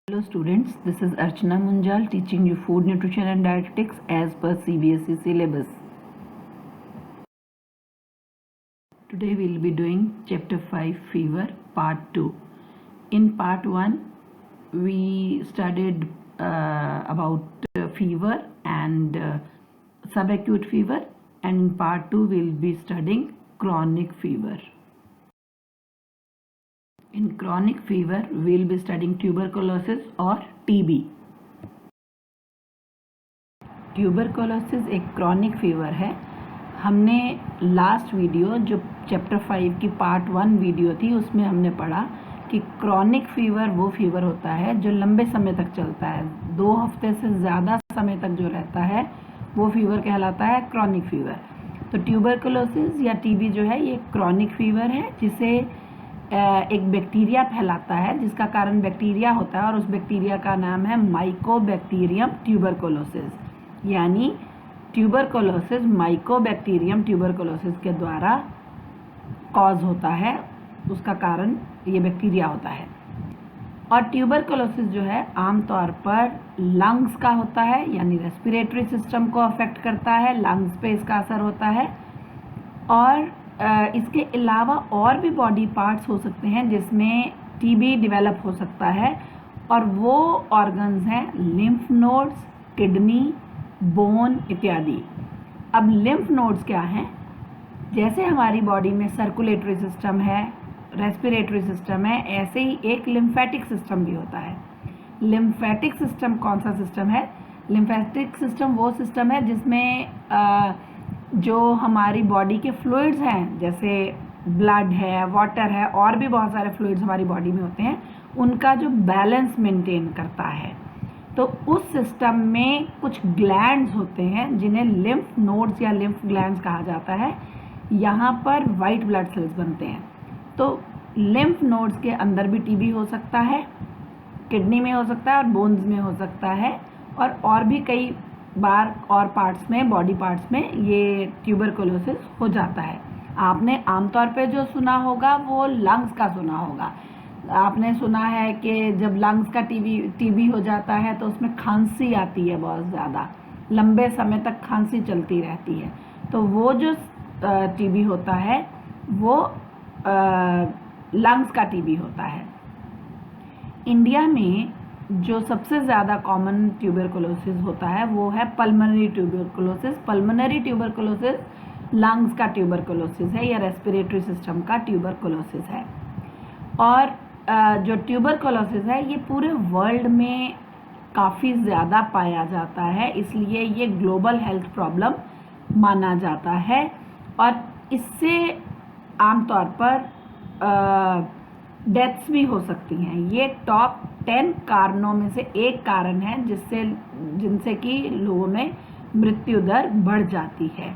Hello students, this is Archana Munjal teaching you food nutrition and dietetics as per CBSE syllabus. Today we will be doing chapter 5 fever part 2. In part 1 we studied about fever and subacute fever, and in part 2 we will be studying chronic fever. In chronic fever, we will be studying tuberculosis और TB. Tuberculosis एक chronic fever है. हमने last video जो chapter 5 की part 1 video थी उसमें हमने पढ़ा कि क्रॉनिक फीवर वो फीवर होता है जो लंबे समय तक चलता है, 2 हफ्ते से ज़्यादा समय तक जो रहता है वो फीवर कहलाता है क्रॉनिक फीवर. तो ट्यूबरकुलोसिस या TB जो है ये क्रॉनिक फीवर है जिसे एक बैक्टीरिया फैलाता है, जिसका कारण बैक्टीरिया होता है और उस बैक्टीरिया का नाम है माइकोबैक्टीरियम ट्यूबरकुलोसिस. यानी ट्यूबरकुलोसिस माइकोबैक्टीरियम ट्यूबरकुलोसिस के द्वारा कॉज होता है, उसका कारण ये बैक्टीरिया होता है. और ट्यूबरकुलोसिस जो है आमतौर पर लंग्स का होता है, यानी रेस्पिरेटरी सिस्टम को अफेक्ट करता है, लंग्स पे इसका असर होता है. और इसके अलावा और भी बॉडी पार्ट्स हो सकते हैं जिसमें TB डेवलप हो सकता है, और वो ऑर्गन्स हैं लिम्फ नोड्स, किडनी, बोन इत्यादि. अब लिम्फ नोड्स क्या हैं? जैसे हमारी बॉडी में सर्कुलेटरी सिस्टम है, रेस्पिरेटरी सिस्टम है, ऐसे ही एक लिम्फेटिक सिस्टम भी होता है. लिम्फेटिक सिस्टम कौन सा सिस्टम है? लिम्फेटिक सिस्टम वो सिस्टम है जिसमें जो हमारी बॉडी के फ्लूइड्स हैं, जैसे ब्लड है, वाटर है, और भी बहुत सारे फ्लूइड्स हमारी बॉडी में होते हैं, उनका जो बैलेंस मेंटेन करता है. तो उस सिस्टम में कुछ ग्लैंड्स होते हैं जिन्हें लिम्फ नोड्स या लिम्फ ग्लैंड्स कहा जाता है. यहाँ पर वाइट ब्लड सेल्स बनते हैं. तो लिम्फ नोड्स के अंदर भी TB हो सकता है, किडनी में हो सकता है और बोन्स में हो सकता है, और भी कई बार और पार्ट्स में, बॉडी पार्ट्स में ये ट्यूबरकुलोसिस हो जाता है. आपने आमतौर पे जो सुना होगा वो लंग्स का सुना होगा. आपने सुना है कि जब लंग्स का TB हो जाता है तो उसमें खांसी आती है, बहुत ज़्यादा लंबे समय तक खांसी चलती रहती है. तो वो जो TB होता है वो लंग्स का TB होता है. इंडिया में जो सबसे ज़्यादा कॉमन ट्यूबरकुलोसिस होता है वो है pulmonary tuberculosis. Pulmonary tuberculosis lungs का ट्यूबरकुलोसिस है या रेस्पिरेटरी सिस्टम का ट्यूबरकुलोसिस है. और जो ट्यूबरकुलोसिस है ये पूरे वर्ल्ड में काफ़ी ज़्यादा पाया जाता है, इसलिए ये ग्लोबल हेल्थ प्रॉब्लम माना जाता है. और इससे आमतौर पर डेथ्स भी हो सकती हैं. ये टॉप 10 कारणों में से एक कारण है जिनसे कि लोगों में मृत्यु दर बढ़ जाती है.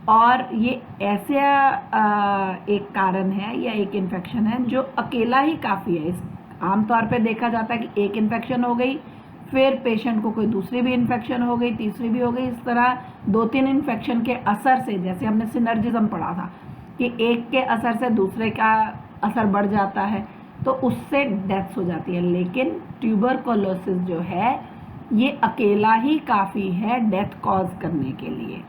और ये ऐसा एक कारण है या एक इन्फेक्शन है जो अकेला ही काफ़ी है. आमतौर पे देखा जाता है कि एक इन्फेक्शन हो गई, फिर पेशेंट को कोई दूसरी भी इन्फेक्शन हो गई, तीसरी भी हो गई. इस तरह 2-3 इन्फेक्शन के असर से, जैसे हमने सिनर्जिज्म पढ़ा था कि एक के असर से दूसरे का असर बढ़ जाता है, तो उससे डेथ्स हो जाती है. लेकिन ट्यूबरकुलोसिस जो है ये अकेला ही काफ़ी है डेथ कॉज करने के लिए.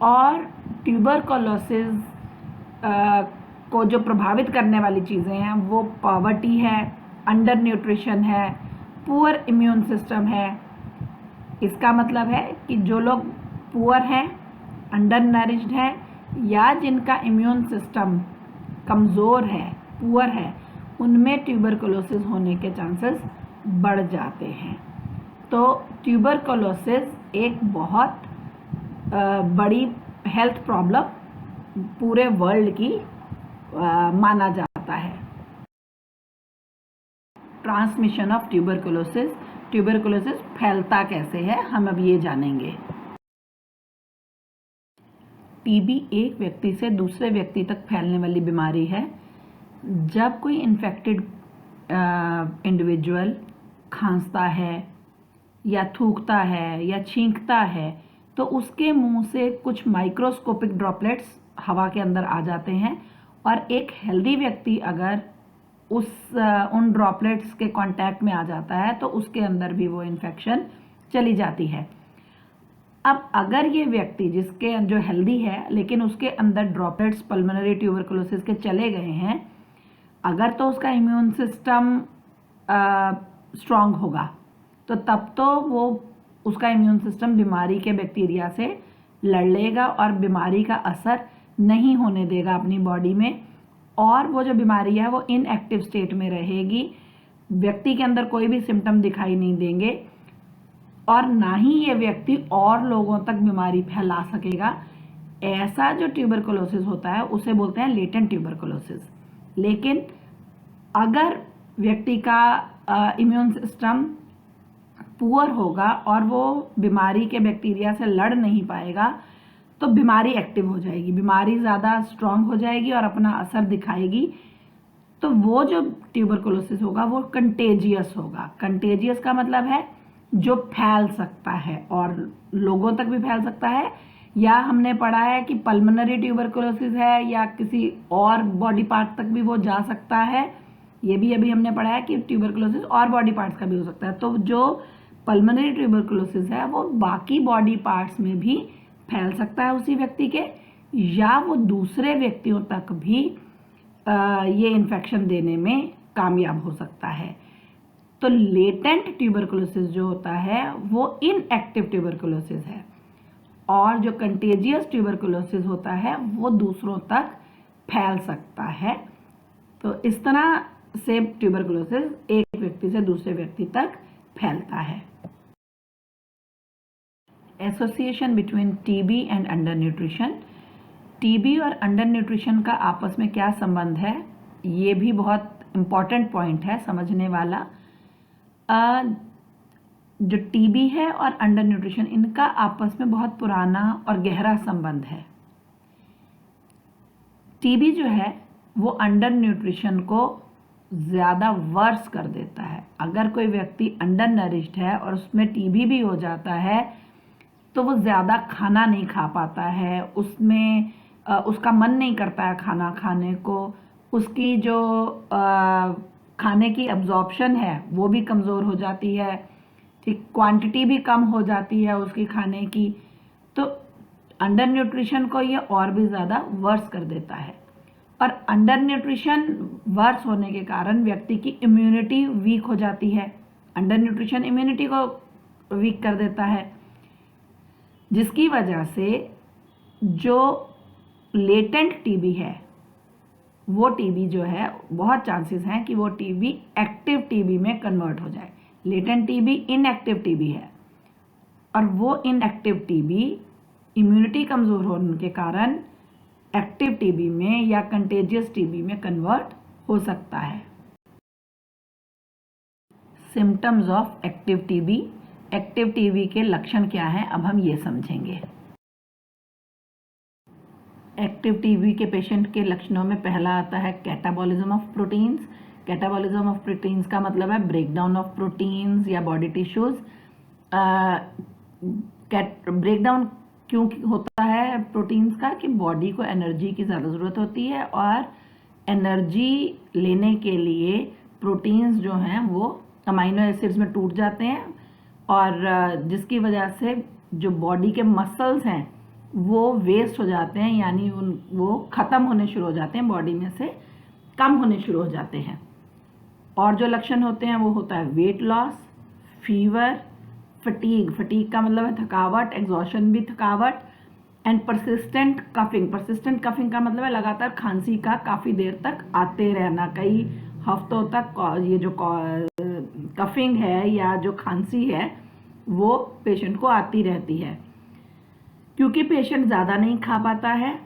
और ट्यूबरकुलोसिस को जो प्रभावित करने वाली चीज़ें हैं वो पॉवर्टी है, अंडर न्यूट्रिशन है, पुअर इम्यून सिस्टम है. इसका मतलब है कि जो लोग पुअर हैं, अंडर नरिश्ड हैं, या जिनका इम्यून सिस्टम कमज़ोर है, पुअर है, उनमें ट्यूबरकुलोसिस होने के चांसेस बढ़ जाते हैं. तो ट्यूबरकुलोसिस एक बहुत बड़ी हेल्थ प्रॉब्लम पूरे वर्ल्ड की माना जाता है. Transmission of tuberculosis. ट्यूबरकुलोसिस फैलता कैसे है हम अब ये जानेंगे. TB एक व्यक्ति से दूसरे व्यक्ति तक फैलने वाली बीमारी है. जब कोई इन्फेक्टेड इंडिविजुअल खांसता है या थूकता है या छींकता है तो उसके मुंह से कुछ माइक्रोस्कोपिक ड्रॉपलेट्स हवा के अंदर आ जाते हैं. और एक हेल्दी व्यक्ति अगर उन ड्रॉपलेट्स के कांटेक्ट में आ जाता है तो उसके अंदर भी वो इन्फेक्शन चली जाती है। अब अगर ये व्यक्ति जिसके जो हेल्दी है लेकिन उसके अंदर ड्रॉपलेट्स पल्मोनरी ट्यूबरकुलोसिस के चले गए हैं, अगर तो उसका इम्यून सिस्टम स्ट्रांग होगा तो तब तो वो उसका इम्यून सिस्टम बीमारी के बैक्टीरिया से लड़ लेगा और बीमारी का असर नहीं होने देगा अपनी बॉडी में, और वो जो बीमारी है वो इनएक्टिव स्टेट में रहेगी। व्यक्ति के अंदर कोई भी सिम्टम दिखाई नहीं देंगे और ना ही ये व्यक्ति और लोगों तक बीमारी फैला सकेगा। ऐसा जो ट्यूबरकुलोसिस होता है उसे बोलते हैं लेटेंट ट्यूबरकुलोसिस। लेकिन अगर व्यक्ति का इम्यून सिस्टम पुअर होगा और वो बीमारी के बैक्टीरिया से लड़ नहीं पाएगा तो बीमारी एक्टिव हो जाएगी, बीमारी ज़्यादा स्ट्रांग हो जाएगी और अपना असर दिखाएगी। तो वो जो ट्यूबरकुलोसिस होगा वो कंटेजियस होगा। कंटेजियस का मतलब है जो फैल सकता है और लोगों तक भी फैल सकता है, या हमने पढ़ा है कि पल्मोनरी ट्यूबरकुलोसिस है या किसी और बॉडी पार्ट तक भी वो जा सकता है। ये भी अभी हमने पढ़ा है कि ट्यूबरकुलोसिस और बॉडी पार्ट्स का भी हो सकता है। तो जो पल्मोनरी ट्यूबरकुलोसिस है वो बाकी बॉडी पार्ट्स में भी फैल सकता है उसी व्यक्ति के, या वो दूसरे व्यक्तियों तक भी ये इन्फेक्शन देने में कामयाब हो सकता है। तो लेटेंट ट्यूबरकुलोसिस जो होता है वो इनएक्टिव ट्यूबरकुलोसिस है, और जो कंटेजियस ट्यूबरकुलोसिस होता है वो दूसरों तक फैल सकता है। तो इस तरह से ट्यूबरकुलोसिस एक व्यक्ति से दूसरे व्यक्ति तक फैलता है। Association between TB and under nutrition. TB और अंडर न्यूट्रिशन का आपस में क्या संबंध है, ये भी बहुत इम्पॉर्टेंट पॉइंट है समझने वाला। जो टीबी है और अंडर न्यूट्रिशन, इनका आपस में बहुत पुराना और गहरा संबंध है। टीबी जो है वो अंडर न्यूट्रिशन को ज़्यादा वर्स कर देता है। अगर कोई व्यक्ति अंडर नरिश्ड है और उसमें टीबी भी हो जाता है तो वो ज़्यादा खाना नहीं खा पाता है, उसमें उसका मन नहीं करता है खाना खाने को, उसकी जो खाने की अब्जॉर्प्शन है वो भी कमज़ोर हो जाती है, ठीक, क्वांटिटी भी कम हो जाती है उसकी खाने की। तो अंडर न्यूट्रिशन को ये और भी ज़्यादा वर्स कर देता है, और अंडर न्यूट्रिशन वर्स होने के कारण व्यक्ति की इम्यूनिटी वीक हो जाती है। अंडर न्यूट्रिशन इम्यूनिटी को वीक कर देता है, जिसकी वजह से जो लेटेंट टीबी है वो टीबी जो है बहुत चांसेस हैं कि वो टीबी एक्टिव टीबी में कन्वर्ट हो जाए। लेटेंट टीबी इनएक्टिव टीबी है, और वो इनएक्टिव टीबी इम्यूनिटी कमज़ोर होने के कारण एक्टिव टीबी में या कंटेजियस टीबी में कन्वर्ट हो सकता है। Symptoms of active TB. Active TB के लक्षण क्या हैं, अब हम ये समझेंगे। एक्टिव टीबी के पेशेंट के लक्षणों में पहला आता है catabolism of proteins. Catabolism of proteins का मतलब है ब्रेकडाउन ऑफ प्रोटीन्स या बॉडी टिश्यूज। ब्रेकडाउन क्यों होता है प्रोटीन्स का, कि बॉडी को एनर्जी की ज़्यादा ज़रूरत होती है और एनर्जी लेने के लिए प्रोटीन्स जो हैं वो अमाइनो एसिड्स में टूट जाते हैं, और जिसकी वजह से जो बॉडी के मसल्स हैं वो वेस्ट हो जाते हैं, यानी वो ख़त्म होने शुरू हो जाते हैं, बॉडी में से कम होने शुरू हो जाते हैं। और जो लक्षण होते हैं वो होता है weight loss, fever, fatigue. Fatigue का मतलब है थकावट, एग्जॉशन भी थकावट, and persistent coughing. Persistent coughing का मतलब है लगातार खांसी का काफ़ी देर तक आते रहना, कई हफ्तों तक ये जो कफिंग है या जो खांसी है वो पेशेंट को आती रहती है। क्योंकि पेशेंट ज़्यादा नहीं खा पाता है,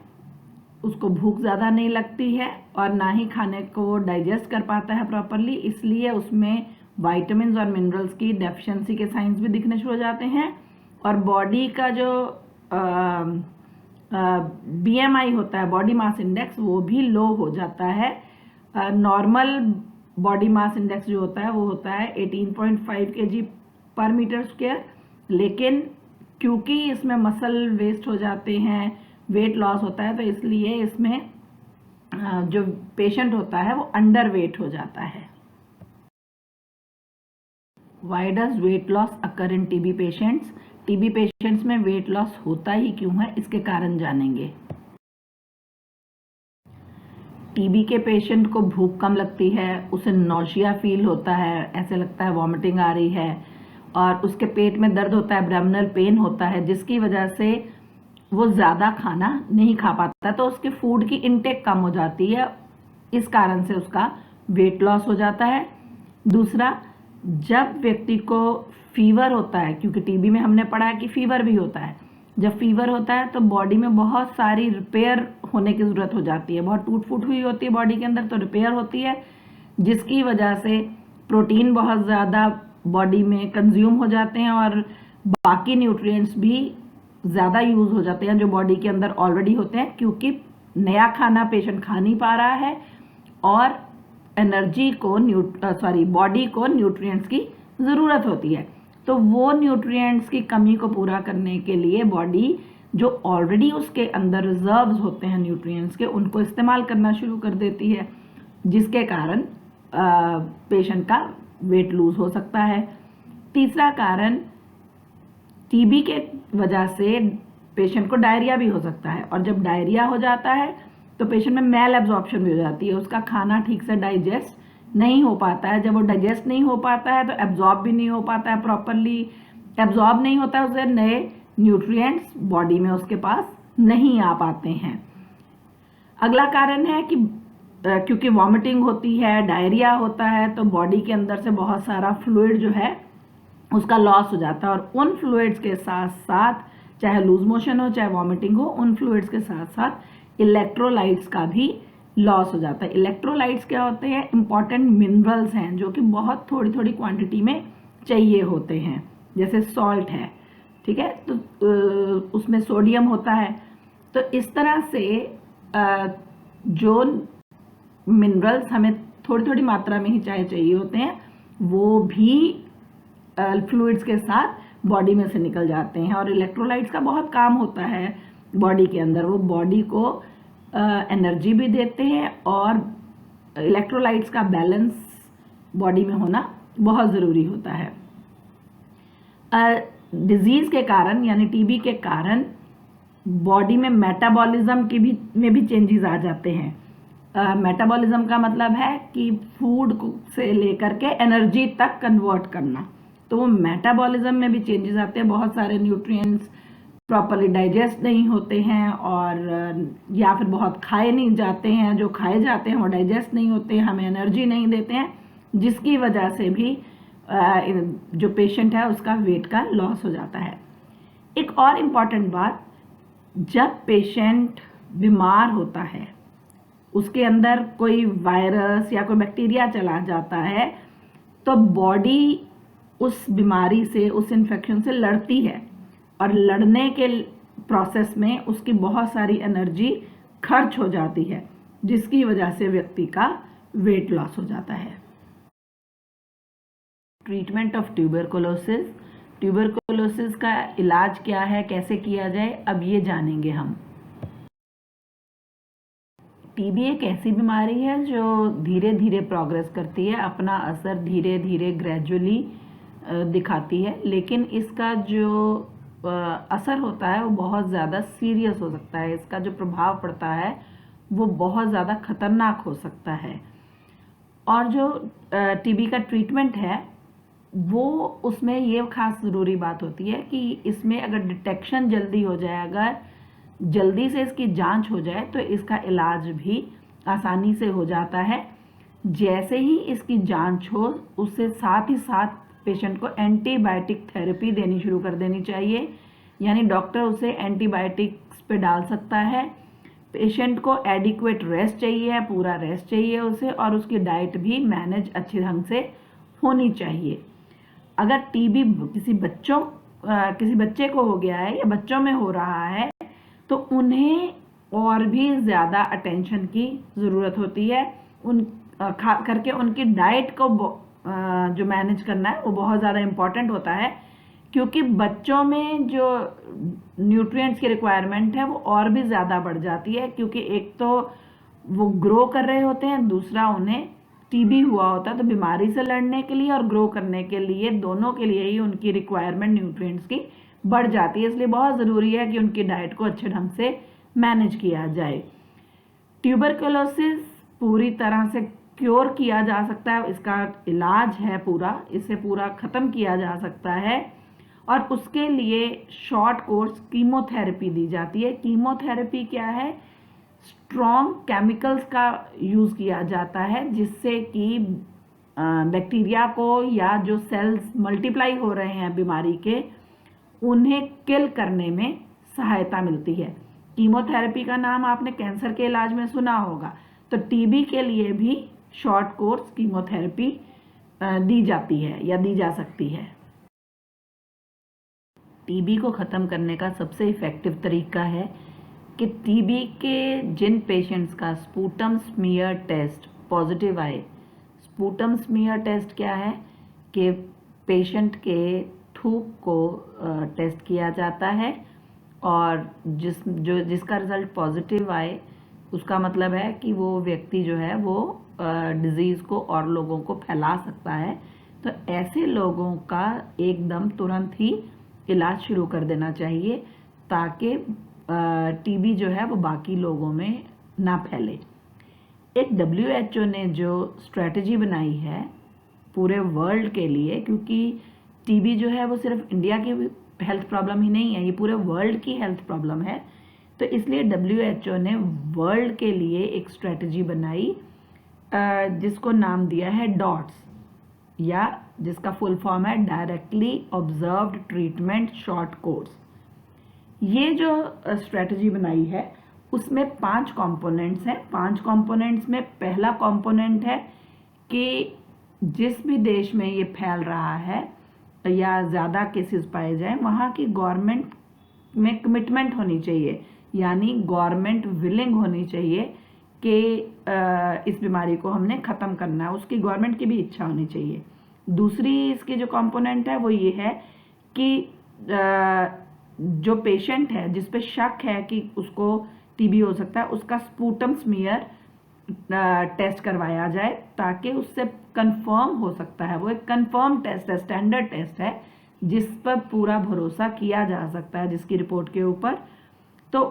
उसको भूख ज़्यादा नहीं लगती है और ना ही खाने को डाइजेस्ट कर पाता है प्रॉपरली, इसलिए उसमें विटामिन्स और मिनरल्स की डेफिशिएंसी के साइंस भी दिखने शुरू हो जाते हैं, और बॉडी का जो BMI होता है, बॉडी मास इंडेक्स, वो भी लो हो जाता है। नॉर्मल बॉडी मास इंडेक्स जो होता है वो होता है 18.5 kg पर मीटर स्क्वायर, लेकिन क्योंकि इसमें मसल वेस्ट हो जाते हैं, वेट लॉस होता है, तो इसलिए इसमें जो पेशेंट होता है वो अंडर वेट हो जाता है। Why does weight loss occur in TB patients? TB patients में वेट लॉस होता ही क्यों है, इसके कारण जानेंगे। टीबी के पेशेंट को भूख कम लगती है, उसे नौशिया फील होता है, ऐसे लगता है वॉमिटिंग आ रही है, और उसके पेट में दर्द होता है, एब्डोमिनल पेन होता है, जिसकी वजह से वो ज़्यादा खाना नहीं खा पाता, तो उसके फूड की इनटेक कम हो जाती है, इस कारण से उसका वेट लॉस हो जाता है। दूसरा, जब व्यक्ति को फीवर होता है, क्योंकि टीबी में हमने पढ़ा है कि फीवर भी होता है, जब फीवर होता है तो बॉडी में बहुत सारी रिपेयर होने की ज़रूरत हो जाती है, बहुत टूट फूट हुई होती है बॉडी के अंदर, तो रिपेयर होती है, जिसकी वजह से प्रोटीन बहुत ज़्यादा बॉडी में कंज्यूम हो जाते हैं और बाकी न्यूट्रिएंट्स भी ज़्यादा यूज़ हो जाते हैं जो बॉडी के अंदर ऑलरेडी होते हैं, क्योंकि नया खाना पेशेंट खा नहीं पा रहा है और एनर्जी को बॉडी को न्यूट्रिएंट्स की ज़रूरत होती है। तो वो न्यूट्रिएंट्स की कमी को पूरा करने के लिए बॉडी जो ऑलरेडी उसके अंदर रिजर्व्स होते हैं न्यूट्रिएंट्स के, उनको इस्तेमाल करना शुरू कर देती है, जिसके कारण पेशेंट का वेट लूज हो सकता है। तीसरा कारण, टीबी के वजह से पेशेंट को डायरिया भी हो सकता है, और जब डायरिया हो जाता है तो पेशेंट में मेल एब्जॉर्प्शन भी हो जाती है, उसका खाना ठीक से डाइजेस्ट नहीं हो पाता है। जब वो डाइजेस्ट नहीं हो पाता है तो एब्जॉर्ब भी नहीं हो पाता है, प्रॉपरली एब्जॉर्ब नहीं होता है, उसे नए न्यूट्रिएंट्स बॉडी में उसके पास नहीं आ पाते हैं। अगला कारण है कि क्योंकि वॉमिटिंग होती है, डायरिया होता है, तो बॉडी के अंदर से बहुत सारा फ्लूइड जो है उसका लॉस हो जाता है, और उन फ्लूइड्स के साथ साथ, चाहे लूज मोशन हो चाहे वॉमिटिंग हो, उन फ्लूइड्स के साथ साथ इलेक्ट्रोलाइट्स का भी लॉस हो जाता है। इलेक्ट्रोलाइट्स क्या होते हैं? इंपॉर्टेंट मिनरल्स हैं जो कि बहुत थोड़ी थोड़ी क्वांटिटी में चाहिए होते हैं, जैसे सॉल्ट है, ठीक है, तो उसमें सोडियम होता है। तो इस तरह से जो मिनरल्स हमें थोड़ी थोड़ी मात्रा में ही चाहिए होते हैं, वो भी फ्लूइड्स के साथ बॉडी में से निकल जाते हैं। और इलेक्ट्रोलाइट्स का बहुत काम होता है बॉडी के अंदर, वो बॉडी को एनर्जी भी देते हैं, और इलेक्ट्रोलाइट्स का बैलेंस बॉडी में होना बहुत ज़रूरी होता है। डिजीज़ के कारण, यानी टीबी के कारण, बॉडी में मेटाबॉलिज्म में भी चेंजेस आ जाते हैं। मेटाबॉलिज्म का मतलब है कि फूड से लेकर के एनर्जी तक कन्वर्ट करना, तो वो मेटाबॉलिज्म में भी चेंजेस आते हैं। बहुत सारे न्यूट्रिएंट्स प्रॉपरली डाइजेस्ट नहीं होते हैं, और या फिर बहुत खाए नहीं जाते हैं, जो खाए जाते हैं वो डाइजेस्ट नहीं होते हैं, हमें एनर्जी नहीं देते हैं, जिसकी वजह से भी जो पेशेंट है उसका वेट का लॉस हो जाता है। एक और इम्पॉर्टेंट बात, जब पेशेंट बीमार होता है, उसके अंदर कोई वायरस या कोई बैक्टीरिया चला जाता है, तो बॉडी उस बीमारी से, उस इन्फेक्शन से लड़ती है, और लड़ने के प्रोसेस में उसकी बहुत सारी एनर्जी खर्च हो जाती है, जिसकी वजह से व्यक्ति का वेट लॉस हो जाता है। Treatment of tuberculosis. ट्यूबरकुलोसिस का इलाज क्या है, कैसे किया जाए, अब ये जानेंगे हम। टीबी एक ऐसी बीमारी है जो धीरे धीरे प्रोग्रेस करती है, अपना असर धीरे धीरे ग्रेजुअली दिखाती है, लेकिन इसका जो असर होता है वो बहुत ज़्यादा सीरियस हो सकता है, इसका जो प्रभाव पड़ता है वो बहुत ज़्यादा खतरनाक हो सकता है। और जो टीबी का ट्रीटमेंट है वो, उसमें ये खास ज़रूरी बात होती है कि इसमें अगर डिटेक्शन जल्दी हो जाए, अगर जल्दी से इसकी जांच हो जाए, तो इसका इलाज भी आसानी से हो जाता है। जैसे ही इसकी जांच हो, उससे साथ ही साथ पेशेंट को एंटीबायोटिक थेरेपी देनी शुरू कर देनी चाहिए, यानी डॉक्टर उसे एंटीबायोटिक्स पे डाल सकता है। पेशेंट को एडिक्वेट रेस्ट चाहिए, पूरा रेस्ट चाहिए उसे, और उसकी डाइट भी मैनेज अच्छे ढंग से होनी चाहिए। अगर टीबी किसी बच्चे को हो गया है या बच्चों में हो रहा है, तो उन्हें और भी ज़्यादा अटेंशन की ज़रूरत होती है। खास करके उनकी डाइट को जो मैनेज करना है वो बहुत ज़्यादा इम्पॉर्टेंट होता है, क्योंकि बच्चों में जो न्यूट्रिएंट्स की रिक्वायरमेंट है वो और भी ज़्यादा बढ़ जाती है, क्योंकि एक तो वो ग्रो कर रहे होते हैं, दूसरा उन्हें टीबी हुआ होता है। तो बीमारी से लड़ने के लिए और ग्रो करने के लिए, दोनों के लिए ही उनकी रिक्वायरमेंट न्यूट्रिएंट्स की बढ़ जाती है। इसलिए बहुत ज़रूरी है कि उनकी डाइट को अच्छे ढंग से मैनेज किया जाए। ट्यूबरकुलोसिस पूरी तरह से क्योर किया जा सकता है, इसका इलाज है पूरा, इसे पूरा ख़त्म किया जा सकता है। और उसके लिए शॉर्ट कोर्स कीमोथेरेपी दी जाती है। कीमोथेरेपी क्या है? स्ट्रॉन्ग केमिकल्स का यूज़ किया जाता है जिससे कि बैक्टीरिया को या जो सेल्स मल्टीप्लाई हो रहे हैं बीमारी के, उन्हें किल करने में सहायता मिलती है। कीमोथेरेपी का नाम आपने कैंसर के इलाज में सुना होगा, तो टीबी के लिए भी शॉर्ट कोर्स कीमोथेरेपी दी जाती है या दी जा सकती है। टीबी को ख़त्म करने का सबसे इफ़ेक्टिव तरीका है कि टीबी के जिन पेशेंट्स का स्पूटम स्मीयर टेस्ट पॉजिटिव आए। स्पूटम स्मीयर टेस्ट क्या है? कि पेशेंट के थूक को टेस्ट किया जाता है और जिसका रिज़ल्ट पॉजिटिव आए उसका मतलब है कि वो व्यक्ति जो है वो डिज़ीज़ को और लोगों को फैला सकता है। तो ऐसे लोगों का एकदम तुरंत ही इलाज शुरू कर देना चाहिए ताकि टीबी जो है वो बाकी लोगों में ना फैले। एक WHO ने जो स्ट्रेटजी बनाई है पूरे वर्ल्ड के लिए, क्योंकि टीबी जो है वो सिर्फ इंडिया की हेल्थ प्रॉब्लम ही नहीं है, ये पूरे वर्ल्ड की हेल्थ प्रॉब्लम है। तो इसलिए WHO ने वर्ल्ड के लिए एक स्ट्रेटजी बनाई जिसको नाम दिया है डॉट्स, या जिसका फुल फॉर्म है directly observed treatment short course. ये जो स्ट्रेटजी बनाई है उसमें 5 कंपोनेंट्स हैं। 5 कंपोनेंट्स में पहला कंपोनेंट है कि जिस भी देश में ये फैल रहा है या ज़्यादा केसेस पाए जाएं, वहाँ की गवर्नमेंट में कमिटमेंट होनी चाहिए, यानी गवर्नमेंट विलिंग होनी चाहिए कि इस बीमारी को हमने ख़त्म करना है, उसकी गवर्नमेंट की भी इच्छा होनी चाहिए। दूसरी इसकी जो कंपोनेंट है वो ये है कि जो पेशेंट है जिस पे शक है कि उसको टीबी हो सकता है, उसका स्पूटम स्मीयर टेस्ट करवाया जाए ताकि उससे कंफर्म हो सकता है। वो एक कंफर्म टेस्ट है, स्टैंडर्ड टेस्ट है जिस पर पूरा भरोसा किया जा सकता है, जिसकी रिपोर्ट के ऊपर। तो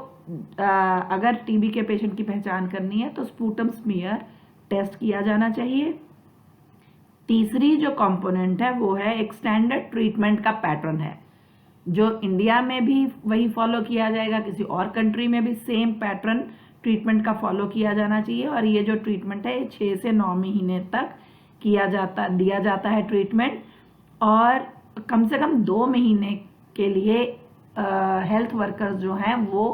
अगर टीबी के पेशेंट की पहचान करनी है तो स्पूटम स्मीयर टेस्ट किया जाना चाहिए। तीसरी जो कंपोनेंट है वो है एक स्टैंडर्ड ट्रीटमेंट का पैटर्न है, जो इंडिया में भी वही फॉलो किया जाएगा, किसी और कंट्री में भी सेम पैटर्न ट्रीटमेंट का फॉलो किया जाना चाहिए। और ये जो ट्रीटमेंट है 6 से 9 महीने तक दिया जाता है ट्रीटमेंट, और कम से कम 2 महीने के लिए हेल्थ वर्कर्स जो हैं वो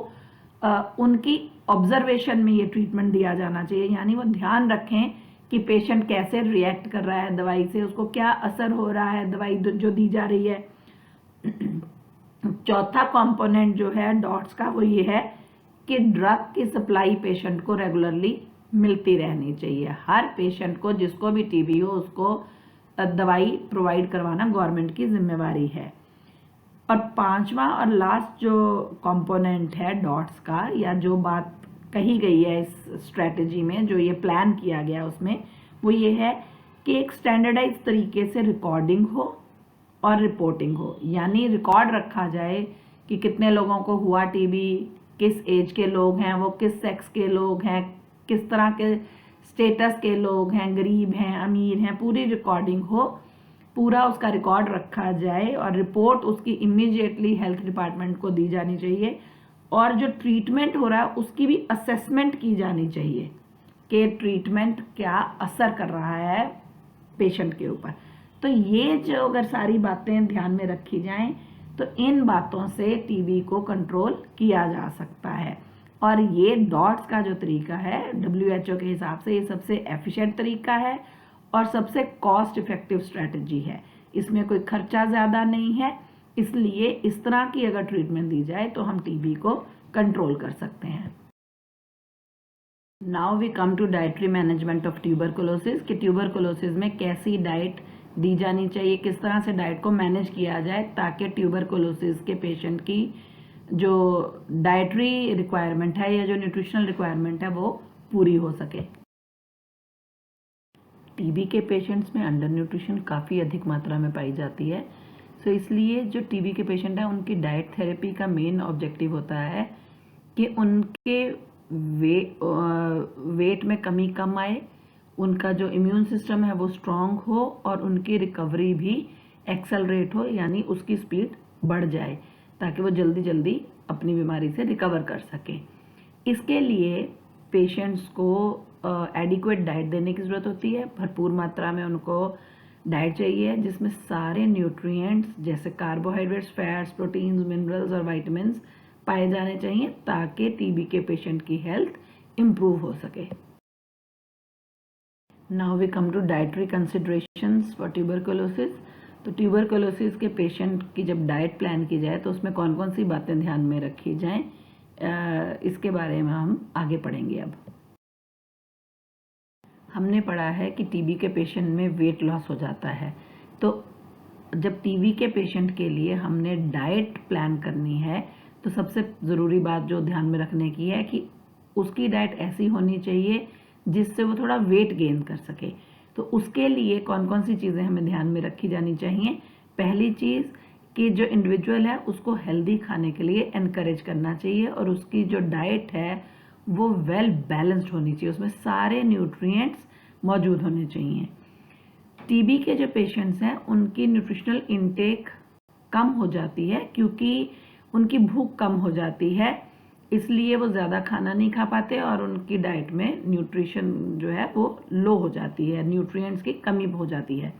उनकी ऑब्जर्वेशन में ये ट्रीटमेंट दिया जाना चाहिए, यानी वो ध्यान रखें कि पेशेंट कैसे रिएक्ट कर रहा है दवाई से, उसको क्या असर हो रहा है दवाई जो दी जा रही है। चौथा कंपोनेंट जो है डॉट्स का वो ये है कि ड्रग की सप्लाई पेशेंट को रेगुलरली मिलती रहनी चाहिए। हर पेशेंट को, जिसको भी टीबी हो, उसको दवाई प्रोवाइड करवाना गवर्नमेंट की जिम्मेवारी है। और पांचवा और लास्ट जो कंपोनेंट है डॉट्स का, या जो बात कही गई है इस स्ट्रेटजी में, जो ये प्लान किया गया उसमें, वो ये है कि एक स्टैंडर्डाइज तरीके से रिकॉर्डिंग हो और रिपोर्टिंग हो, यानी रिकॉर्ड रखा जाए कि कितने लोगों को हुआ टीबी, किस एज के लोग हैं वो, किस सेक्स के लोग हैं, किस तरह के स्टेटस के लोग हैं, गरीब हैं, अमीर हैं, पूरी रिकॉर्डिंग हो, पूरा उसका रिकॉर्ड रखा जाए और रिपोर्ट उसकी इमीडिएटली हेल्थ डिपार्टमेंट को दी जानी चाहिए। और जो ट्रीटमेंट हो रहा है उसकी भी असेसमेंट की जानी चाहिए कि ट्रीटमेंट क्या असर कर रहा है पेशेंट के ऊपर। तो ये जो अगर सारी बातें ध्यान में रखी जाएं तो इन बातों से टीबी को कंट्रोल किया जा सकता है। और ये डॉट्स का जो तरीका है WHO के हिसाब से ये सबसे एफिशिएंट तरीका है और सबसे कॉस्ट इफेक्टिव स्ट्रेटजी है। इसमें कोई खर्चा ज़्यादा नहीं है, इसलिए इस तरह की अगर ट्रीटमेंट दी जाए तो हम टीबी को कंट्रोल कर सकते हैं। Now we come to dietary management of tuberculosis, कि ट्यूबरकुलोसिस में कैसी डाइट दी जानी चाहिए, किस तरह से डाइट को मैनेज किया जाए ताकि ट्यूबरकुलोसिस के पेशेंट की जो डाइटरी रिक्वायरमेंट है या जो न्यूट्रिशनल रिक्वायरमेंट है वो पूरी हो सके। टीबी के पेशेंट्स में अंडर न्यूट्रिशन काफ़ी अधिक मात्रा में पाई जाती है। सो इसलिए जो टीबी के पेशेंट हैं उनकी डाइट थेरेपी का मेन ऑब्जेक्टिव होता है कि उनके वेट में कमी कम आए, उनका जो इम्यून सिस्टम है वो स्ट्रांग हो और उनकी रिकवरी भी एक्सेलरेट हो, यानी उसकी स्पीड बढ़ जाए ताकि वो जल्दी जल्दी अपनी बीमारी से रिकवर कर सकें। इसके लिए पेशेंट्स को एडिक्वेट डाइट देने की ज़रूरत होती है। भरपूर मात्रा में उनको डाइट चाहिए जिसमें सारे न्यूट्रिएंट्स जैसे कार्बोहाइड्रेट्स, फैट्स, प्रोटीन्स, मिनरल्स और विटामिन्स पाए जाने चाहिए ताकि टीबी के पेशेंट की हेल्थ इम्प्रूव हो सके। Now we come to dietary considerations for tuberculosis. तो ट्यूबरकुलोसिस के पेशेंट की जब डाइट प्लान की जाए तो उसमें कौन कौन सी बातें ध्यान में रखी जाएं, इसके बारे में हम आगे पढ़ेंगे। अब हमने पढ़ा है कि टीबी के पेशेंट में वेट लॉस हो जाता है, तो जब टीबी के पेशेंट के लिए हमने डाइट प्लान करनी है तो सबसे ज़रूरी बात जो ध्यान में रखने की है कि उसकी डाइट ऐसी होनी चाहिए जिससे वो थोड़ा वेट गेन कर सके। तो उसके लिए कौन कौन सी चीज़ें हमें ध्यान में रखी जानी चाहिए। पहली चीज़ कि जो इंडिविजुअल है उसको हेल्दी खाने के लिए एनकरेज करना चाहिए और उसकी जो डाइट है वो वेल बैलेंस्ड होनी चाहिए, उसमें सारे न्यूट्रिएंट्स मौजूद होने चाहिए। टीबी के जो पेशेंट्स हैं उनकी न्यूट्रिशनल इनटेक कम हो जाती है क्योंकि उनकी भूख कम हो जाती है, इसलिए वो ज़्यादा खाना नहीं खा पाते और उनकी डाइट में न्यूट्रिशन जो है वो लो हो जाती है, न्यूट्रिएंट्स की कमी हो जाती है।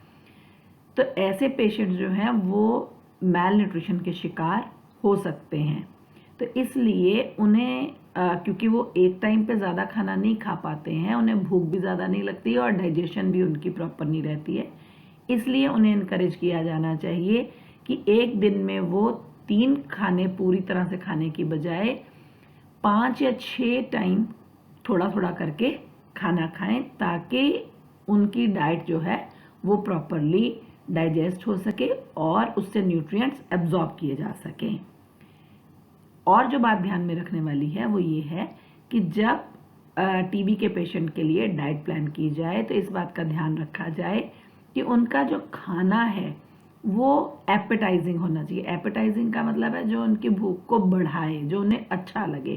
तो ऐसे पेशेंट्स जो हैं वो मैल न्यूट्रिशन के शिकार हो सकते हैं। तो इसलिए उन्हें क्योंकि वो एक टाइम पे ज़्यादा खाना नहीं खा पाते हैं, उन्हें भूख भी ज़्यादा नहीं लगती और डाइजेशन भी उनकी प्रॉपर नहीं रहती है, इसलिए उन्हें इनकरेज किया जाना चाहिए कि एक दिन में वो 3 खाने पूरी तरह से खाने की बजाय 5 या 6 टाइम थोड़ा थोड़ा करके खाना खाएं ताकि उनकी डाइट जो है वो प्रॉपरली डाइजेस्ट हो सके और उससे न्यूट्रिएंट्स एब्जॉर्ब किए जा सकें। और जो बात ध्यान में रखने वाली है वो ये है कि जब टीबी के पेशेंट के लिए डाइट प्लान की जाए तो इस बात का ध्यान रखा जाए कि उनका जो खाना है वो एपेटाइजिंग होना चाहिए। एपेटाइजिंग का मतलब है जो उनकी भूख को बढ़ाए, जो उन्हें अच्छा लगे।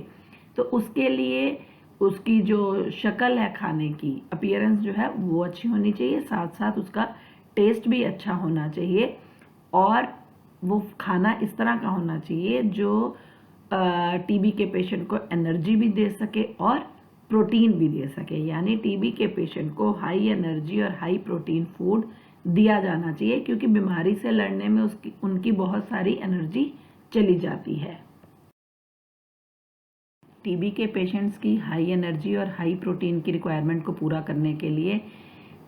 तो उसके लिए उसकी जो शक्ल है खाने की, अपीयरेंस जो है वो अच्छी होनी चाहिए, साथ साथ उसका टेस्ट भी अच्छा होना चाहिए और वो खाना इस तरह का होना चाहिए जो टीबी के पेशेंट को एनर्जी भी दे सके और प्रोटीन भी दे सके। यानी टीबी के पेशेंट को हाई एनर्जी और हाई प्रोटीन फूड दिया जाना चाहिए क्योंकि बीमारी से लड़ने में उनकी बहुत सारी एनर्जी चली जाती है। टीबी के पेशेंट्स की हाई एनर्जी और हाई प्रोटीन की रिक्वायरमेंट को पूरा करने के लिए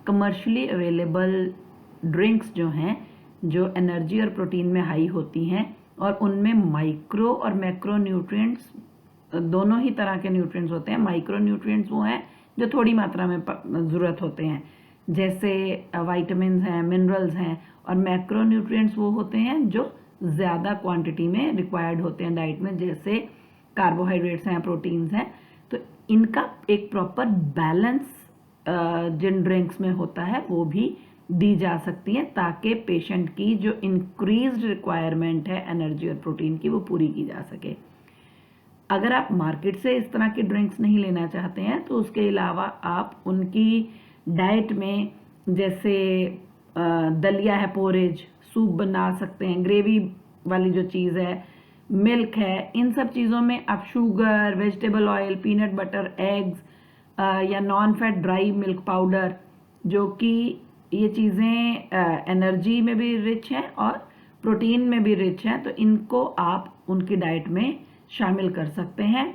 कमर्शियली अवेलेबल ड्रिंक्स जो हैं जो एनर्जी और प्रोटीन में हाई होती हैं और उनमें माइक्रो और मैक्रो न्यूट्रिएंट्स दोनों ही तरह के न्यूट्रिएंट्स होते हैं। माइक्रो न्यूट्रिएंट्स वो हैं जो थोड़ी मात्रा में ज़रूरत होते हैं, जैसे विटामिन्स हैं, मिनरल्स हैं, और मैक्रो न्यूट्रिएंट्स वो होते हैं जो ज़्यादा क्वांटिटी में रिक्वायर्ड होते हैं डाइट में, जैसे कार्बोहाइड्रेट्स हैं, प्रोटीन्स हैं। तो इनका एक प्रॉपर बैलेंस जिन ड्रिंक्स में होता है वो भी दी जा सकती हैं ताकि पेशेंट की जो इंक्रीज्ड रिक्वायरमेंट है एनर्जी और प्रोटीन की वो पूरी की जा सके। अगर आप मार्केट से इस तरह की ड्रिंक्स नहीं लेना चाहते हैं तो उसके अलावा आप उनकी डाइट में जैसे दलिया है, पोरेज, सूप बना सकते हैं, ग्रेवी वाली जो चीज़ है, मिल्क है, इन सब चीज़ों में आप sugar, vegetable oil, peanut butter, eggs या non fat dry milk powder, जो कि ये चीज़ें एनर्जी में भी रिच हैं और प्रोटीन में भी रिच हैं, तो इनको आप उनकी डाइट में शामिल कर सकते हैं।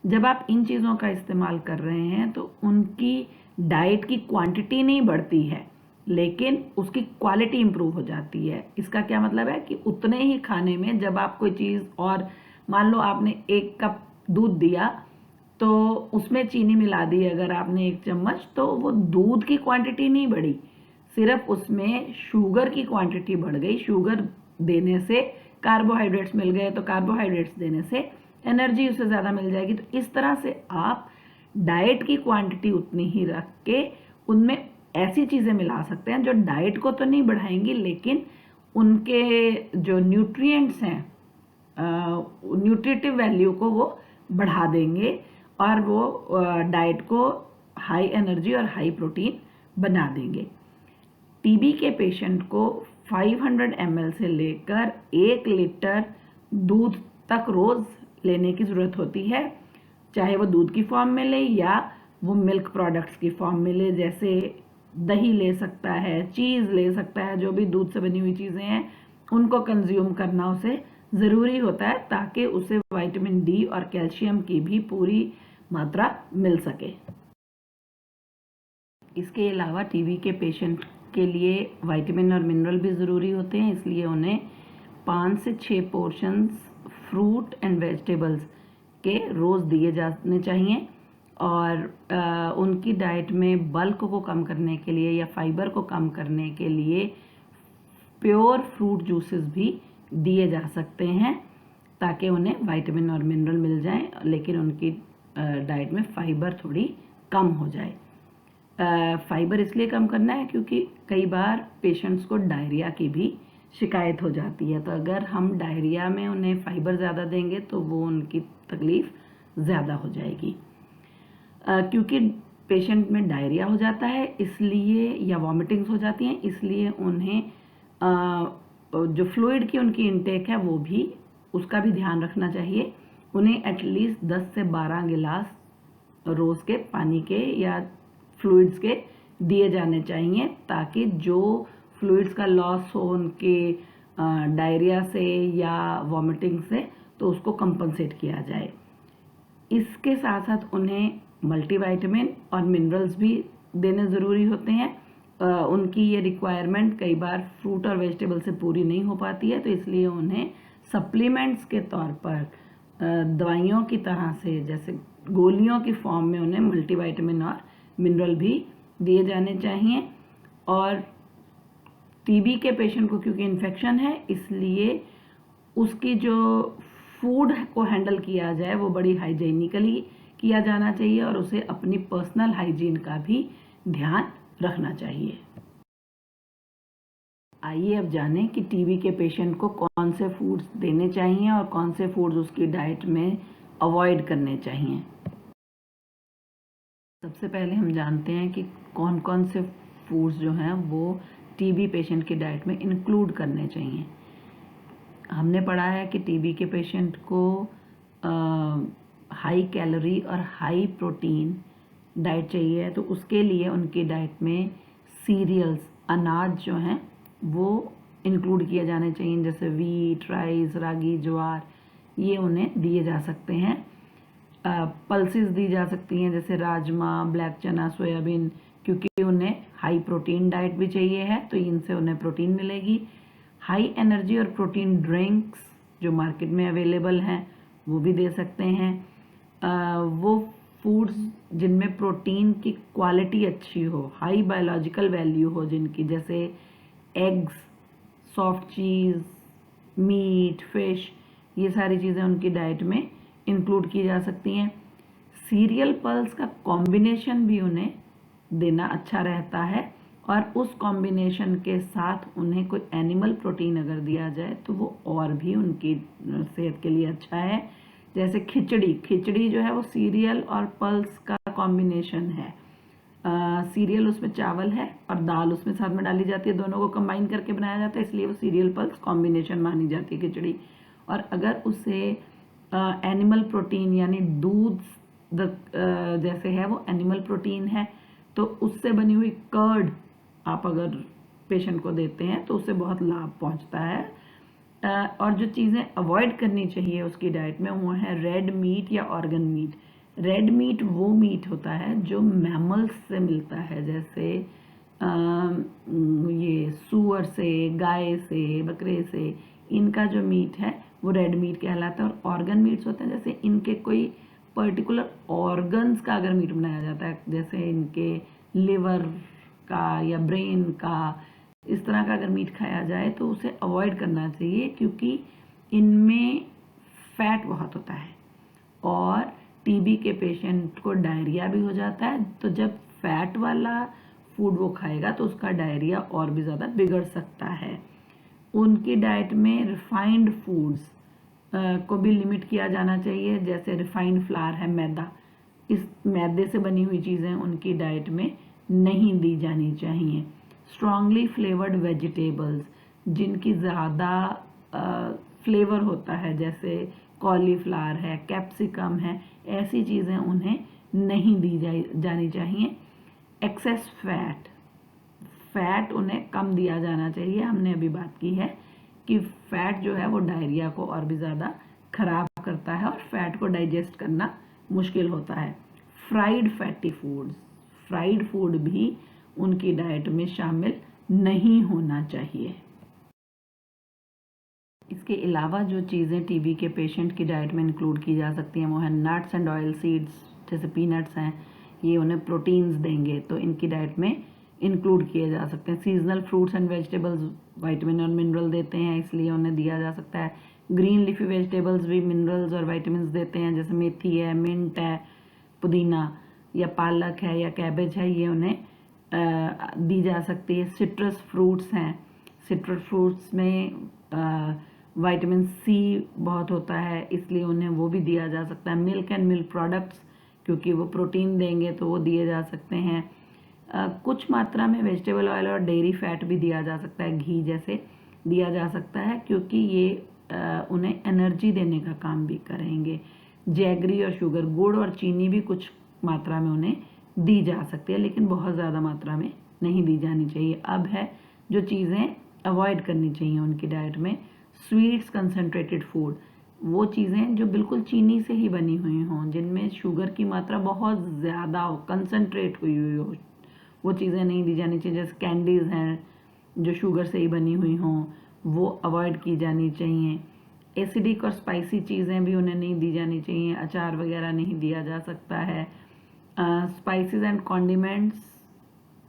जब आप इन चीज़ों का इस्तेमाल कर रहे हैं तो उनकी डाइट की क्वांटिटी नहीं बढ़ती है लेकिन उसकी क्वालिटी इंप्रूव हो जाती है। इसका क्या मतलब है कि उतने ही खाने में जब आप कोई चीज़, और मान लो आपने 1 कप दूध दिया तो उसमें चीनी मिला दी अगर आपने 1 चम्मच, तो वो दूध की क्वांटिटी नहीं बढ़ी, सिर्फ उसमें शुगर की क्वांटिटी बढ़ गई। शुगर देने से कार्बोहाइड्रेट्स मिल गए तो कार्बोहाइड्रेट्स देने से एनर्जी उससे ज़्यादा मिल जाएगी। तो इस तरह से आप डाइट की क्वांटिटी उतनी ही रख के उनमें ऐसी चीज़ें मिला सकते हैं जो डाइट को तो नहीं बढ़ाएंगी लेकिन उनके जो न्यूट्रिएंट्स हैं, न्यूट्रिटिव वैल्यू को वो बढ़ा देंगे और वो डाइट को हाई एनर्जी और हाई प्रोटीन बना देंगे। टीबी के पेशेंट को 500 ml से लेकर 1 लीटर दूध तक रोज़ लेने की ज़रूरत होती है, चाहे वो दूध की फॉर्म में ले या वो मिल्क प्रोडक्ट्स की फॉर्म में ले। जैसे दही ले सकता है, चीज़ ले सकता है, जो भी दूध से बनी हुई चीज़ें हैं उनको कंज्यूम करना उसे ज़रूरी होता है ताकि उसे विटामिन डी और कैल्शियम की भी पूरी मात्रा मिल सके। इसके अलावा टीबी के पेशेंट के लिए विटामिन और मिनरल भी ज़रूरी होते हैं, इसलिए उन्हें 5 से 6 पोर्शंस फ्रूट एंड वेजिटेबल्स के रोज़ दिए जाने चाहिए। और उनकी डाइट में बल्क को कम करने के लिए या फाइबर को कम करने के लिए प्योर फ्रूट जूसेस भी दिए जा सकते हैं ताकि उन्हें विटामिन और मिनरल मिल जाएं, लेकिन उनकी डाइट में फाइबर थोड़ी कम हो जाए। फाइबर इसलिए कम करना है क्योंकि कई बार पेशेंट्स को डायरिया की भी शिकायत हो जाती है, तो अगर हम डायरिया में उन्हें फाइबर ज़्यादा देंगे तो वो उनकी तकलीफ़ ज़्यादा हो जाएगी। क्योंकि पेशेंट में डायरिया हो जाता है इसलिए, या वॉमिटिंग्स हो जाती हैं, इसलिए उन्हें जो फ्लूइड की उनकी इनटेक है वो भी, उसका भी ध्यान रखना चाहिए। उन्हें एटलीस्ट 10 से 12 गिलास रोज़ के पानी के या फ्लूइड्स के दिए जाने चाहिए ताकि जो फ्लूइड्स का लॉस हो उनके डायरिया से या वॉमिटिंग से, तो उसको कंपनसेट किया जाए। इसके साथ साथ उन्हें मल्टीविटामिन और मिनरल्स भी देने ज़रूरी होते हैं। उनकी ये रिक्वायरमेंट कई बार फ्रूट और वेजिटेबल से पूरी नहीं हो पाती है, तो इसलिए उन्हें सप्लीमेंट्स के तौर पर दवाइयों की तरह से, जैसे गोलियों की फॉर्म में उन्हें मल्टीविटामिन और मिनरल भी दिए जाने चाहिए। और टीबी के पेशेंट को क्योंकि इन्फेक्शन है इसलिए उसकी जो फूड को हैंडल किया जाए वो बड़ी हाइजीनिकली किया जाना चाहिए और उसे अपनी पर्सनल हाइजीन का भी ध्यान रखना चाहिए। आइए अब जानें कि टीबी के पेशेंट को कौन से फूड्स देने चाहिए और कौन से फूड्स उसकी डाइट में अवॉइड करने चाहिए। सबसे पहले हम जानते हैं कि कौन कौन से फूड्स जो हैं वो टीबी पेशेंट की डाइट में इंक्लूड करने चाहिए। हमने पढ़ा है कि टीबी के पेशेंट को हाई कैलोरी और हाई प्रोटीन डाइट चाहिए, तो उसके लिए उनकी डाइट में सीरियल्स, अनाज जो हैं वो इंक्लूड किए जाने चाहिए, जैसे वीट, राइस, रागी, ज्वार, ये उन्हें दिए जा सकते हैं। पल्सेस दी जा सकती हैं जैसे राजमा, ब्लैक चना, सोयाबीन, क्योंकि उन्हें हाई प्रोटीन डाइट भी चाहिए है, तो इनसे उन्हें प्रोटीन मिलेगी। हाई एनर्जी और प्रोटीन ड्रिंक्स जो मार्केट में अवेलेबल हैं वो भी दे सकते हैं। वो फूड्स जिनमें प्रोटीन की क्वालिटी अच्छी हो, हाई बायोलॉजिकल वैल्यू हो जिनकी, जैसे एग्स, सॉफ्ट चीज़, मीट, फिश, ये सारी चीज़ें उनकी डाइट में इंक्लूड की जा सकती हैं। सीरियल पल्स का कॉम्बिनेशन भी उन्हें देना अच्छा रहता है और उस कॉम्बिनेशन के साथ उन्हें कोई एनिमल प्रोटीन अगर दिया जाए तो वो और भी उनकी सेहत के लिए अच्छा है। जैसे खिचड़ी जो है वो सीरियल और पल्स का कॉम्बिनेशन है। सीरियल उसमें चावल है और दाल उसमें साथ में डाली जाती है, दोनों को कंबाइन करके बनाया जाता है, इसलिए वो सीरियल पल्स कॉम्बिनेशन मानी जाती है खिचड़ी। और अगर उसे एनिमल प्रोटीन यानी दूध जैसे है वो एनिमल प्रोटीन है, तो उससे बनी हुई कर्ड आप अगर पेशेंट को देते हैं तो उससे बहुत लाभ पहुंचता है। और जो चीज़ें अवॉइड करनी चाहिए उसकी डाइट में वो है रेड मीट या ऑर्गन मीट। रेड मीट वो मीट होता है जो मैमल्स से मिलता है, जैसे ये सूअर से, गाय से, बकरे से, इनका जो मीट है वो रेड मीट कहलाता है। और ऑर्गन मीट्स होते हैं जैसे इनके कोई पर्टिकुलर ऑर्गन्स का अगर मीट बनाया जाता है, जैसे इनके लिवर का या ब्रेन का, इस तरह का अगर मीट खाया जाए तो उसे अवॉइड करना चाहिए क्योंकि इनमें फैट बहुत होता है और टीबी के पेशेंट को डायरिया भी हो जाता है, तो जब फैट वाला फूड वो खाएगा तो उसका डायरिया और भी ज़्यादा बिगड़ सकता है। उनकी डाइट में रिफाइंड फूड्स को भी लिमिट किया जाना चाहिए, जैसे रिफाइंड फ्लावर है, मैदा, इस मैदे से बनी हुई चीज़ें उनकी डाइट में नहीं दी जानी चाहिए। स्ट्रांगली फ्लेवर्ड वेजिटेबल्स जिनकी ज़्यादा फ्लेवर होता है, जैसे कॉलीफ्लावर है, कैप्सिकम है, ऐसी चीज़ें उन्हें नहीं दी जानी चाहिए। एक्सेस फैट उन्हें कम दिया जाना चाहिए। हमने अभी बात की है कि फैट जो है वो डायरिया को और भी ज़्यादा खराब करता है और फैट को डाइजेस्ट करना मुश्किल होता है। Fried fatty foods, fried food भी उनकी डाइट में शामिल नहीं होना चाहिए। इसके अलावा जो चीज़ें टीबी के पेशेंट की डाइट में इंक्लूड की जा सकती हैं वो है नट्स एंड ऑयल सीड्स, जैसे पीनट्स हैं, ये उन्हें प्रोटीन्स देंगे तो इनकी डाइट में इंक्लूड किए जा सकते हैं। Seasonal fruits and vegetables vitamin और मिनरल देते हैं, इसलिए उन्हें दिया जा सकता है। ग्रीन लीफी वेजिटेबल्स भी मिनरल्स और विटामिन देते हैं, जैसे मेथी है, मिंट है, पुदीना या पालक है या कैबेज है, ये उन्हें दी जा सकती है। सिट्रस फ्रूट्स हैं, सिट्रस फ्रूट्स में विटामिन सी बहुत होता है, इसलिए उन्हें वो भी दिया जा सकता है। मिल्क एंड मिल्क प्रोडक्ट्स, क्योंकि वो प्रोटीन देंगे तो वो दिए जा सकते हैं। कुछ मात्रा में वेजिटेबल ऑयल और डेयरी फैट भी दिया जा सकता है, घी जैसे दिया जा सकता है, क्योंकि ये उन्हें एनर्जी देने का काम भी करेंगे। जैगरी और शुगर, गुड़ और चीनी भी कुछ मात्रा में उन्हें दी जा सकती है, लेकिन बहुत ज़्यादा मात्रा में नहीं दी जानी चाहिए। अब है जो चीज़ें अवॉइड करनी चाहिए उनकी डाइट में, स्वीट्स, कंसनट्रेटेड फूड, वो चीज़ें जो बिल्कुल चीनी से ही बनी हुई हों, जिनमें शुगर की मात्रा बहुत ज़्यादा हो, कंसनट्रेट हुई हो, वो चीज़ें नहीं दी जानी चाहिए। जैसे कैंडीज़ हैं जो शुगर से ही बनी हुई हों, वो अवॉइड की जानी चाहिए। एसिडिक और स्पाइसी चीज़ें भी उन्हें नहीं दी जानी चाहिए, अचार वगैरह नहीं दिया जा सकता है। स्पाइसेस एंड कॉन्डिमेंट्स,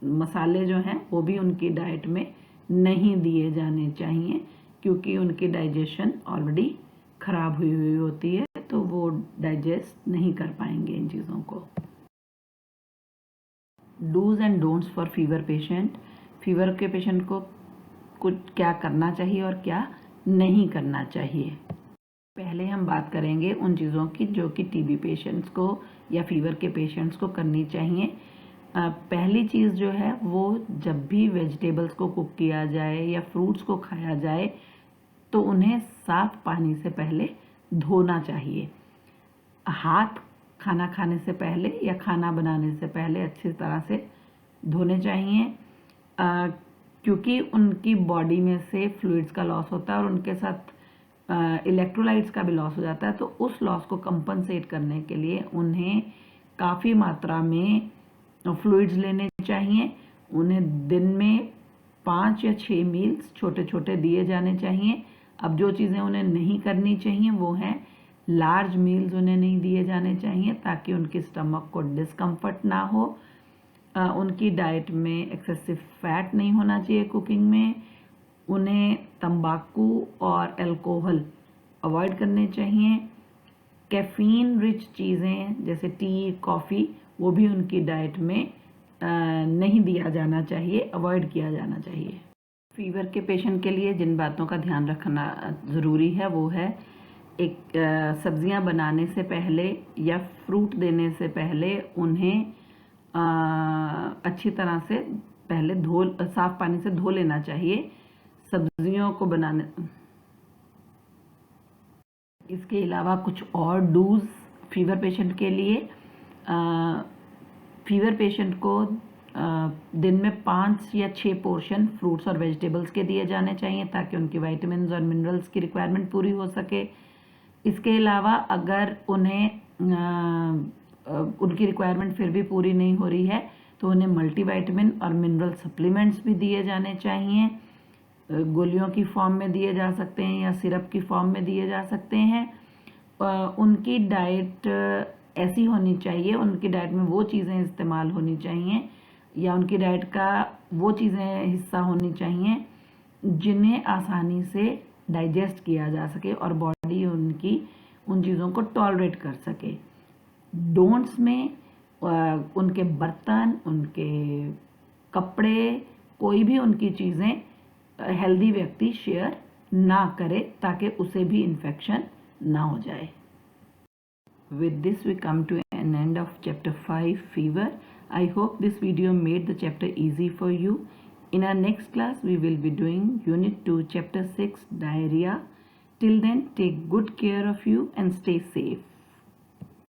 मसाले जो हैं वो भी उनकी डाइट में नहीं दिए जाने चाहिए, क्योंकि उनकी डाइजेशन ऑलरेडी ख़राब हुई होती है, तो वो डाइजेस्ट नहीं कर पाएंगे इन चीज़ों को। Dos and don'ts for fever patient, fever के पेशेंट को कुछ क्या करना चाहिए और क्या नहीं करना चाहिए। पहले हम बात करेंगे उन चीज़ों की जो कि टीबी पेशेंट्स को या फीवर के पेशेंट्स को करनी चाहिए। पहली चीज़ जो है वो, जब भी वेजिटेबल्स को कुक किया जाए या फ्रूट्स को खाया जाए तो उन्हें साफ पानी से पहले धोना चाहिए। हाथ खाना खाने से पहले या खाना बनाने से पहले अच्छी तरह से धोने चाहिए, क्योंकि उनकी बॉडी में से फ्लूइड्स का लॉस होता है और उनके साथ इलेक्ट्रोलाइट्स का भी लॉस हो जाता है। तो उस लॉस को कंपनसेट करने के लिए उन्हें काफ़ी मात्रा में फ्लूइड्स लेने चाहिए। उन्हें दिन में 5 या 6 मील्स छोटे छोटे दिए जाने चाहिए। अब जो चीज़ें उन्हें नहीं करनी चाहिए वो हैं, लार्ज मील्स उन्हें नहीं दिए जाने चाहिए, ताकि उनके स्टमक को डिस्कम्फर्ट ना हो। उनकी डाइट में एक्सेसिव फैट नहीं होना चाहिए कुकिंग में। उन्हें तंबाकू और अल्कोहल अवॉइड करने चाहिए। कैफ़ीन रिच चीज़ें जैसे टी, कॉफ़ी, वो भी उनकी डाइट में नहीं दिया जाना चाहिए, अवॉइड किया जाना चाहिए। फीवर के पेशेंट के लिए जिन बातों का ध्यान रखना ज़रूरी है वो है, एक सब्जियां बनाने से पहले या फ्रूट देने से पहले उन्हें अच्छी तरह से पहले साफ पानी से धो लेना चाहिए सब्जियों को बनाने। इसके अलावा कुछ और डूज फीवर पेशेंट के लिए, फीवर पेशेंट को दिन में 5 या 6 पोर्शन फ्रूट्स और वेजिटेबल्स के दिए जाने चाहिए, ताकि उनकी विटामिन्स और मिनरल्स की रिक्वायरमेंट पूरी हो सके। इसके अलावा अगर उन्हें उनकी रिक्वायरमेंट फिर भी पूरी नहीं हो रही है तो उन्हें मल्टीविटामिन और मिनरल सप्लीमेंट्स भी दिए जाने चाहिए। गोलियों की फॉर्म में दिए जा सकते हैं या सिरप की फॉर्म में दिए जा सकते हैं। उनकी डाइट ऐसी होनी चाहिए, उनकी डाइट में वो चीज़ें इस्तेमाल होनी चाहिए या उनकी डाइट का वो चीज़ें हिस्सा होनी चाहिए जिन्हें आसानी से डाइजेस्ट किया जा सके और बॉडी उनकी उन चीज़ों को टॉलरेट कर सके। डोंट्स में उनके बर्तन, उनके कपड़े, कोई भी उनकी चीज़ें हेल्दी व्यक्ति शेयर ना करे ताकि उसे भी इन्फेक्शन ना हो जाए। With this we come to an end of chapter 5 fever. I hope this video made the chapter easy for you. In our next class we will be doing unit 2 chapter 6 diarrhea. Till then, take good care of you and stay safe.